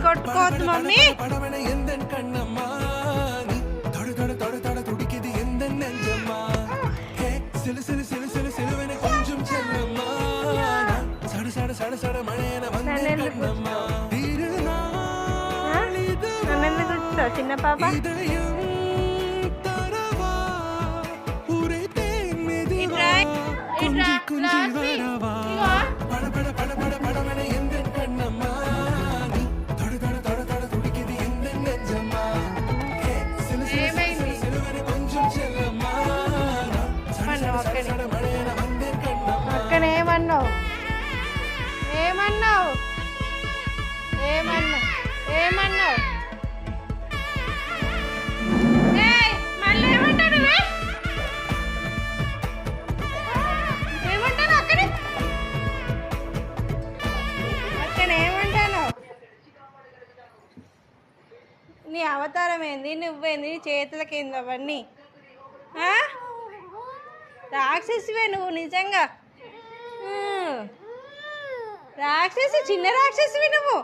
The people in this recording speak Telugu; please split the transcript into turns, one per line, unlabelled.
కొట్టుకోవద్దు మమ్మీ. నన్ను గుర్తు చిన్న పాప. అక్కనేమన్నావు? ఏమన్నావు? ఏమన్నావు? ఏమన్నావు? మళ్ళీ ఏమంటాడు? ఏమంటాను అక్కడే? అక్కనేమంటాను? నీ అవతారం ఏంది? నువ్వేంది? నీ చేతులకి ఏంది అవన్నీ? రాక్షసివే నువ్వు నిజంగా. రాక్షసి, చిన్న రాక్షసివి నువ్వు.